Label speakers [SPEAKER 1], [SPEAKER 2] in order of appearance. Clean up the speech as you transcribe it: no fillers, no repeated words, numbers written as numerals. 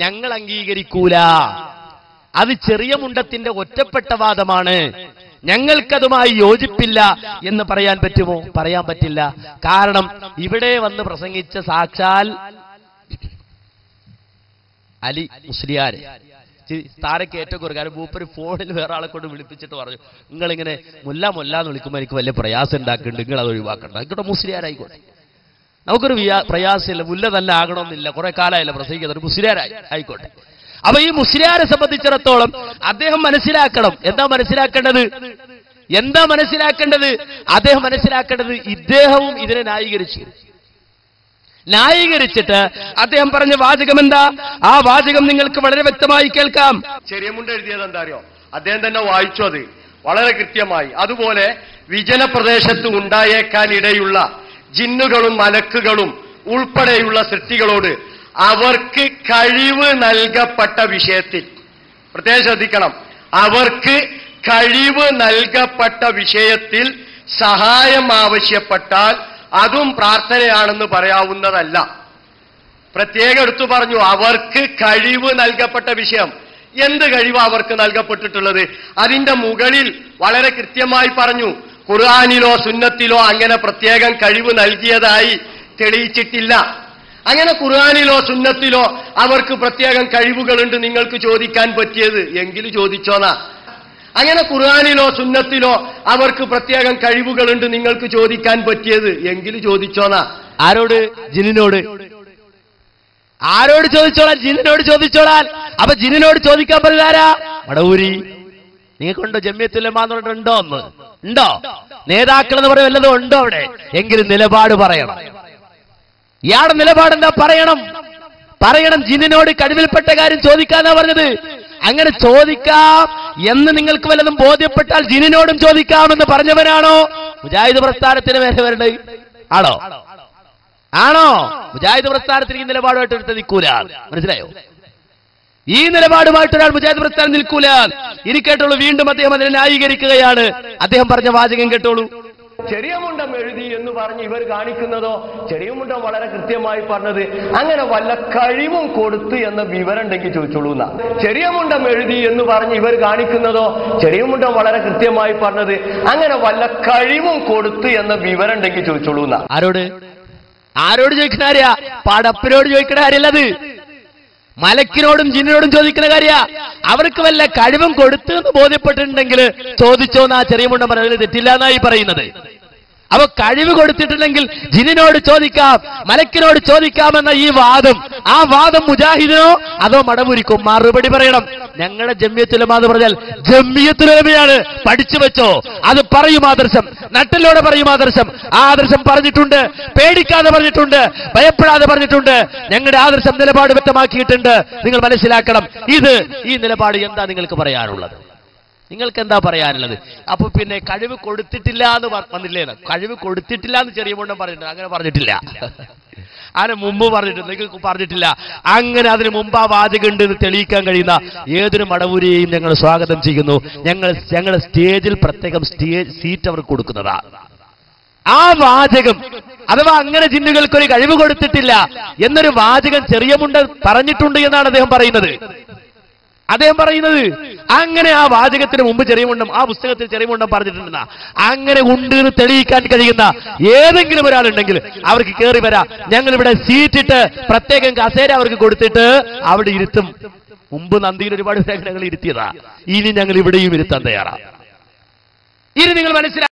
[SPEAKER 1] ഞങ്ങൾ അംഗീകരിക്കൂല. അത് ചെറിയ മുണ്ടത്തിന്റെ ഒറ്റപ്പെട്ട വാദമാണ്, ഞങ്ങൾക്കതുമായി യോജിപ്പില്ല എന്ന് പറയാൻ പറ്റുമോ? പറയാൻ പറ്റില്ല. കാരണം ഇവിടെ വന്ന് പ്രസംഗിച്ച സാക്ഷാൽ അലി മുസ്ലിയാർ താരക്ക് ഏറ്റവും കുറവ്. കാരണം മൂപ്പര് ഫോണിൽ വേറെ ആളെ കൊണ്ട് വിളിപ്പിച്ചിട്ട് പറഞ്ഞു, നിങ്ങളിങ്ങനെ മുല്ല മുല്ല എന്ന് വിളിക്കുമ്പോൾ എനിക്ക് വലിയ പ്രയാസം ഉണ്ടാക്കുന്നുണ്ട്, നിങ്ങൾ അത് ഒഴിവാക്കണ്ട. ആയിക്കോട്ടെ, മുസ്ലിയാരായിക്കോട്ടെ, നമുക്കൊരു പ്രയാസമില്ല, മുല്ല തന്നെ ആകണമെന്നില്ല, കുറെ കാലമായില്ല പ്രസംഗിക്കുന്നത്, ഒരു മുസ്ലിയാരായി ആയിക്കോട്ടെ. അപ്പൊ ഈ മുസ്ലിയാരെ സംബന്ധിച്ചിടത്തോളം അദ്ദേഹം മനസ്സിലാക്കണം. എന്താ മനസ്സിലാക്കേണ്ടത്? അദ്ദേഹം മനസ്സിലാക്കേണ്ടത് ഇദ്ദേഹവും ഇതിനെ ന്യായീകരിച്ചിട്ട് അദ്ദേഹം പറഞ്ഞ വാചകം എന്താ? ആ വാചകം നിങ്ങൾക്ക് വളരെ വ്യക്തമായി കേൾക്കാം.
[SPEAKER 2] ചെറിയമുണ്ട് എഴുതിയത് എന്താ അറിയോ? അദ്ദേഹം തന്നെ വായിച്ചു അത് വളരെ കൃത്യമായി. അതുപോലെ വിജന പ്രദേശത്ത് ഉണ്ടായേക്കാൻ ഇടയുള്ള ജിന്നുകളും മലക്കുകളും ഉൾപ്പെടെയുള്ള സൃഷ്ടികളോട് അവർക്ക് കഴിവ് നൽകപ്പെട്ട വിഷയത്തിൽ പ്രത്യേകം ശ്രദ്ധിക്കണം. അവർക്ക് കഴിവ് നൽകപ്പെട്ട വിഷയത്തിൽ സഹായം ആവശ്യപ്പെട്ടാൽ അതും പ്രാർത്ഥനയാണെന്ന് പറയാവുന്നതല്ല. പ്രത്യേകം എടുത്തു പറഞ്ഞു, അവർക്ക് കഴിവ് നൽകപ്പെട്ട വിഷയം. എന്ത് കഴിവ് അവർക്ക് നൽകപ്പെട്ടിട്ടുള്ളത്? അതിന്റെ മുകളിൽ വളരെ കൃത്യമായി പറഞ്ഞു, ഖുർആനിലോ സുന്നത്തിലോ അങ്ങനെ പ്രത്യേകം കഴിവ് നൽകിയതായി തെളിയിച്ചിട്ടില്ല. അങ്ങനെ ഖുർആനിലോ സുന്നത്തിലോ അവർക്ക് പ്രത്യേകം കഴിവുകളുണ്ട് നിങ്ങൾക്ക് ചോദിക്കാൻ പറ്റിയത് എങ്കിലും ചോദിച്ചോന്നാ. അങ്ങനെ ഖുർആനിലോ സുന്നത്തിലോ അവർക്ക് പ്രത്യേകം കഴിവുകളുണ്ട് നിങ്ങൾക്ക് ചോദിക്കാൻ പറ്റിയത് എങ്കിലും ചോദിച്ചോന്നാ.
[SPEAKER 1] ആരോട്? ജിന്നിനോട്. ആരോട് ചോദിച്ചോളാൻ? ജിന്നിനോട് ചോദിച്ചോളാൻ. അപ്പൊ ജിന്നിനോട് ചോദിക്കാൻ പറഞ്ഞാരാ? വടവൂരി. നിങ്ങൾക്കുണ്ടോ ജമിയത്തുൽ ഉലമ എന്ന് പറഞ്ഞിട്ടുണ്ടോ? ഒന്ന് ഉണ്ടോ? നേതാക്കൾ എന്ന് പറയുന്നത് വല്ലതും ഉണ്ടോ അവിടെ? എങ്കിലും നിലപാട് പറയണം. ഇയാളുടെ നിലപാട് എന്താ? പറയണം. ജിന്നിനോട് കഴിവിൽപ്പെട്ട കാര്യം ചോദിക്കാന്നാ പറഞ്ഞത്. അങ്ങനെ ചോദിക്കാം എന്ന് നിങ്ങൾക്ക് വല്ലതും ബോധ്യപ്പെട്ടാൽ ജിന്നിനോടും ചോദിക്കാമെന്ന് പറഞ്ഞവനാണോ മുജാഹിദ് പ്രസ്ഥാനത്തിന് മേലെ വരേണ്ടത്? ആണോ? മുജാഹിദ് പ്രസ്ഥാനത്തിന് ഈ നിലപാടുമായിട്ട് എടുത്ത് നിൽക്കൂല. മനസ്സിലായോ? ഈ നിലപാടുമായിട്ട് ഒരാൾ മുജാഹിദ് പ്രസ്ഥാനം നിൽക്കൂല. ഇനി കേട്ടോളൂ, വീണ്ടും അദ്ദേഹം അതിനെ ന്യായീകരിക്കുകയാണ്. അദ്ദേഹം പറഞ്ഞ വാചകം കേട്ടോളൂ.
[SPEAKER 2] ചെറിയ മുണ്ടം എഴുതി എന്ന് പറഞ്ഞ് ഇവർ കാണിക്കുന്നതോ? ചെറിയ മുണ്ടം വളരെ കൃത്യമായി പറഞ്ഞത് അങ്ങനെ വല്ല കഴിവും കൊടുത്ത് എന്ന വിവരം ഉണ്ടെങ്കിൽ ചോദിച്ചോളൂ എന്നാ. ചെറിയ മുണ്ടം എഴുതി എന്ന് പറഞ്ഞ് ഇവർ കാണിക്കുന്നതോ? ചെറിയ മുണ്ടം വളരെ കൃത്യമായി പറഞ്ഞത് അങ്ങനെ വല്ല കഴിവും കൊടുത്ത് എന്ന വിവരം ഉണ്ടെങ്കിൽ ചോദിച്ചോളൂ എന്നാ.
[SPEAKER 1] ആരോട് ചോദിക്കണ കാര്യ? പടപ്പിനോട് ചോദിക്കണ കാര്യല്ലത്. മലക്കിനോടും ജിന്നിനോടും ചോദിക്കുന്ന കാര്യ. അവർക്ക് വല്ല കഴിവും കൊടുത്തു എന്ന് ബോധ്യപ്പെട്ടിട്ടുണ്ടെങ്കിൽ ചോദിച്ചോന്നാ ചെറിയ മുണ്ടം പറഞ്ഞതിൽ തെറ്റില്ല എന്നായി പറയുന്നത്. അപ്പൊ കഴിവ് കൊടുത്തിട്ടുണ്ടെങ്കിൽ ജിന്നിനോട് ചോദിക്കാം, മലക്കിനോട് ചോദിക്കാമെന്ന ഈ വാദം, ആ വാദം മുജാഹിദിനോ അതോ മടവൂരിക്കോ? മറുപടി പറയണം. ഞങ്ങളുടെ ജമിയത്തുൽ ഉലമ എന്ന് പറഞ്ഞാൽ ജമിയത്തുൽ ഉലമയാണ്, പഠിച്ചു വെച്ചോ. അത് പറയും ആദർശം, നട്ടിലോടെ പറയും ആദർശം. ആ ആദർശം പറഞ്ഞിട്ടുണ്ട്, പേടിക്കാതെ പറഞ്ഞിട്ടുണ്ട്, ഭയപ്പെടാതെ പറഞ്ഞിട്ടുണ്ട്. ഞങ്ങളുടെ ആദർശം നിലപാട് വ്യക്തമാക്കിയിട്ടുണ്ട്. നിങ്ങൾ മനസ്സിലാക്കണം. ഈ നിലപാട് എന്താ നിങ്ങൾക്ക് പറയാനുള്ളത്? നിങ്ങൾക്ക് എന്താ പറയാനുള്ളത്? അപ്പൊ പിന്നെ കഴിവ് കൊടുത്തിട്ടില്ല എന്ന് വന്നില്ലേ? കഴിവ് കൊടുത്തിട്ടില്ല എന്ന് ചെറിയ മുണ്ടം പറഞ്ഞിട്ടുണ്ട്. അങ്ങനെ പറഞ്ഞിട്ടില്ല. അതിന് മുമ്പ് പറഞ്ഞിട്ടുണ്ട്, നിങ്ങൾക്ക് പറഞ്ഞിട്ടില്ല. അങ്ങനെ അതിന് മുമ്പ് ആ വാചകം ഉണ്ട് എന്ന് തെളിയിക്കാൻ കഴിയുന്ന ഏതൊരു മടവൂരിയെയും ഞങ്ങൾ സ്വാഗതം ചെയ്യുന്നു. ഞങ്ങളുടെ സ്റ്റേജിൽ പ്രത്യേകം സീറ്റ് അവർക്ക് കൊടുക്കുന്നതാ. ആ വാചകം അഥവാ അങ്ങനെ ജിന്നുകൾക്കൊരു കഴിവ് കൊടുത്തിട്ടില്ല എന്നൊരു വാചകം ചെറിയ മുണ്ടം പറഞ്ഞിട്ടുണ്ട് എന്നാണ് അദ്ദേഹം പറയുന്നത്. അങ്ങനെ ആ വാചകത്തിന് മുമ്പ് ചെറിയ മുണ്ടം, ആ പുസ്തകത്തിൽ ചെറിയ മുണ്ടം പറഞ്ഞിട്ടുണ്ടെന്ന അങ്ങനെ ഉണ്ട് എന്ന് തെളിയിക്കാൻ കഴിയുന്ന ഏതെങ്കിലും ഒരാളുണ്ടെങ്കിൽ അവർക്ക് കയറി വരാം. ഞങ്ങളിവിടെ സീറ്റിട്ട് പ്രത്യേകം കസേര അവർക്ക് കൊടുത്തിട്ട് അവിടെ ഇരുത്തും. മുമ്പ് നന്ദിയിൽ ഒരുപാട് ഞങ്ങൾ ഇരുത്തിയതാ, ഇനി ഞങ്ങൾ ഇവിടെയും ഇരുത്താൻ തയ്യാറാ. ഇനി നിങ്ങൾ മനസ്സിലാക്കി.